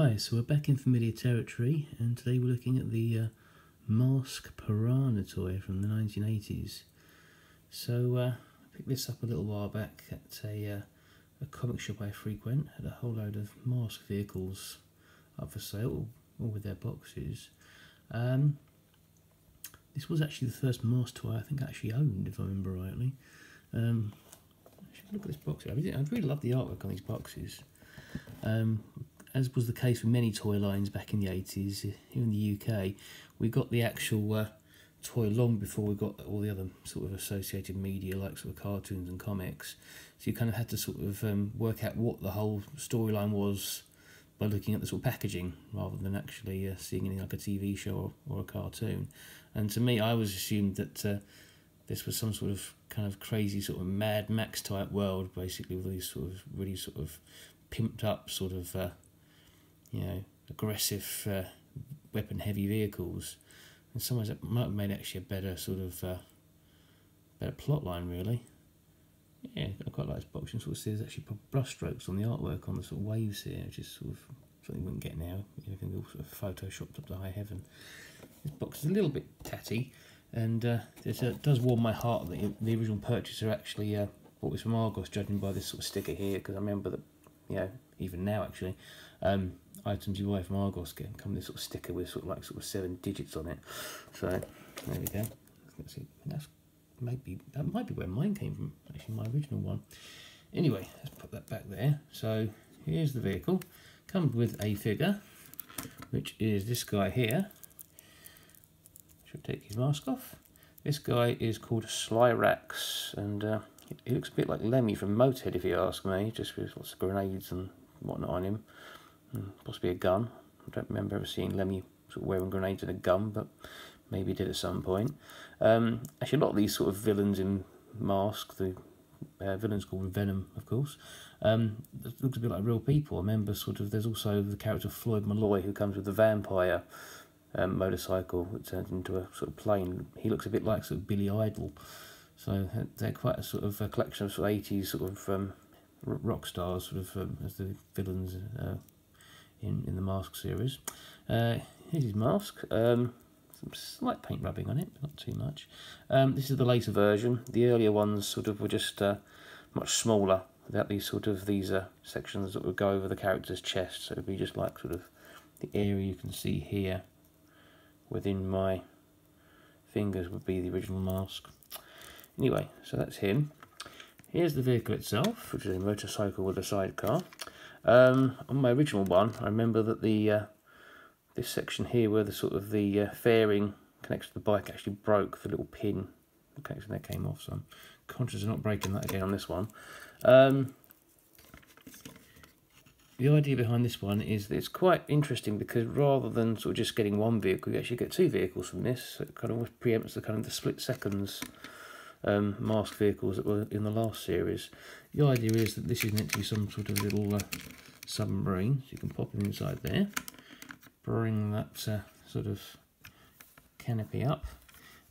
Hi, so we're back in familiar territory, and today we're looking at the M.A.S.K Piranha toy from the 1980s. So I picked this up a little while back at a comic shop I frequent. Had a whole load of M.A.S.K vehicles up for sale, all with their boxes. This was actually the first M.A.S.K toy I think I actually owned, if I remember rightly. Look at this box. I really love the artwork on these boxes. As was the case with many toy lines back in the 80s, here in the UK, we got the actual toy long before we got all the other sort of associated media, like sort of cartoons and comics. So you kind of had to sort of work out what the whole storyline was by looking at the sort of packaging, rather than actually seeing anything like a TV show or a cartoon. And to me, I always assumed that this was some sort of kind of crazy sort of Mad Max type world, basically, with these sort of really sort of pimped up sort of aggressive weapon-heavy vehicles. In some ways, that might have made actually a better sort of better plot line, really. Yeah, I quite like this box. You can sort of see there's actually brushstrokes on the artwork on the sort of waves here, which is sort of something you wouldn't get now. Everything all sort of photoshopped up to high heaven. This box is a little bit tatty, and it does warm my heart that the original purchaser actually bought this from Argos, judging by this sort of sticker here, because I remember that, even now actually, items you buy from Argos come with this sort of sticker with sort of 7 digits on it. So there we go. Let's see. That might be where mine came from, actually, my original one. Anyway, let's put that back there. So here's the vehicle. Comes with a figure, which is this guy here. Should take his mask off. This guy is called Slyrax, and he looks a bit like Lemmy from Motorhead, if you ask me, just with lots of grenades and whatnot on him. Possibly a gun. I don't remember ever seeing Lemmy sort of wearing grenades and a gun, but maybe he did at some point. Actually, a lot of these sort of villains in M.A.S.K, the villains called Venom, of course, looks a bit like real people. I remember there's also the character Floyd Malloy, who comes with the vampire motorcycle that turns into a sort of plane. He looks a bit like sort of Billy Idol. So they're quite a sort of a collection of sort of 80s sort of rock stars, sort of as the villains in the M.A.S.K series. Here's his mask. Some slight paint rubbing on it, but not too much. This is the later version. The earlier ones sort of were just much smaller, without these sections that would go over the character's chest. So it would be just like sort of the area you can see here within my fingers would be the original M.A.S.K. Anyway, so that's him. Here's the vehicle itself, which is a motorcycle with a sidecar. On my original one, I remember that this section here, where the fairing connects to the bike, actually broke. The little pin connection there came off, so I'm conscious of not breaking that again on this one. The idea behind this one is that it's quite interesting, because rather than sort of just getting one vehicle, you actually get 2 vehicles from this. So it kind of preempts the split seconds M.A.S.K vehicles that were in the last series. The idea is that this is meant to be some sort of little submarine, so you can pop it inside there, bring that sort of canopy up,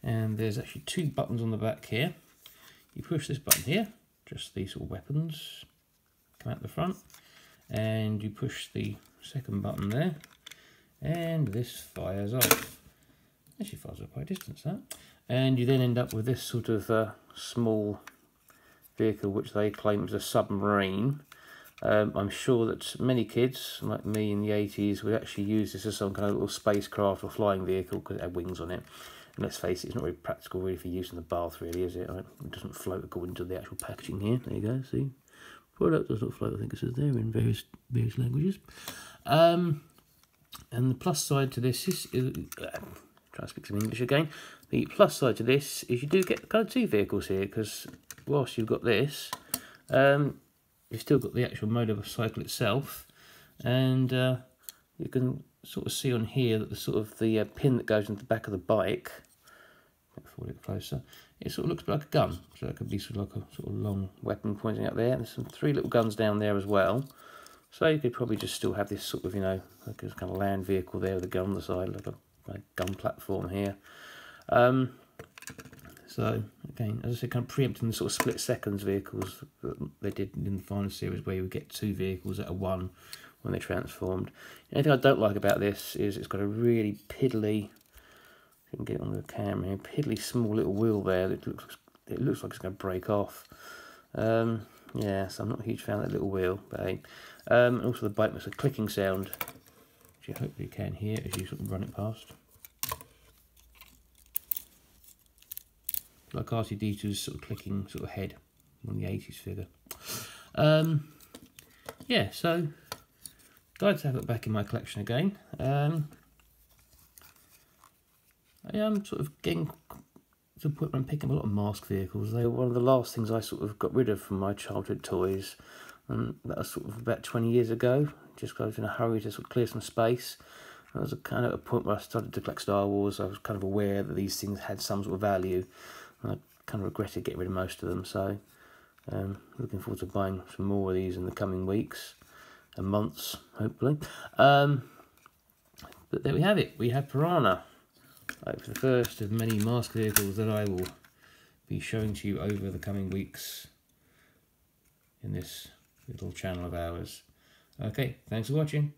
and there's actually 2 buttons on the back here. You push this button here, just these sort of weapons come out the front, and you push the second button there, and this fires off. Actually fires off quite a distance, that. And you then end up with this sort of small vehicle, which they claim is a submarine. I'm sure that many kids, like me in the 80s, would actually use this as some kind of little spacecraft or flying vehicle, because it had wings on it. And let's face it, it's not really practical really for use in the bath, really, is it? It doesn't float according to the actual packaging here. There you go, see? Product does not float, I think it says there, in various languages. And the plus side to this is try to speak some English again. The plus side to this is you do get kind of 2 vehicles here, because whilst you've got this, you've still got the actual motorcycle itself, and you can sort of see on here that the pin that goes into the back of the bike, forward it closer, it sort of looks like a gun, so it could be sort of like a sort of long weapon pointing up there. There's some 3 little guns down there as well, so you could probably just still have this sort of, like a kind of land vehicle there with a gun on the side, like a gun platform here. So again, as I said, kind of preempting the sort of split seconds vehicles that they did in the final series, where you would get 2 vehicles out of one, when they're transformed. The only thing I don't like about this is it's got a really piddly, if you can get it on the camera here, piddly small little wheel there that looks like it's going to break off. Yeah, so I'm not a huge fan of that little wheel, but hey. Also the bike makes a clicking sound, which you hopefully can hear as you sort of run it past. Like R2-D2's sort of clicking sort of head on the 80s figure. Yeah, so glad to have it back in my collection again. I am sort of getting to the point where I'm picking up a lot of M.A.S.K vehicles. They were one of the last things I sort of got rid of from my childhood toys, and that was sort of about 20 years ago, just because I was in a hurry to sort of clear some space. That was kind of a point where I started to collect Star Wars. I was kind of aware that these things had some sort of value, and I kind of regretted getting rid of most of them, so looking forward to buying some more of these in the coming weeks and months, hopefully. But there we have it. We have Piranha. For the first of many M.A.S.K vehicles that I will be showing to you over the coming weeks in this little channel of ours. Okay, thanks for watching.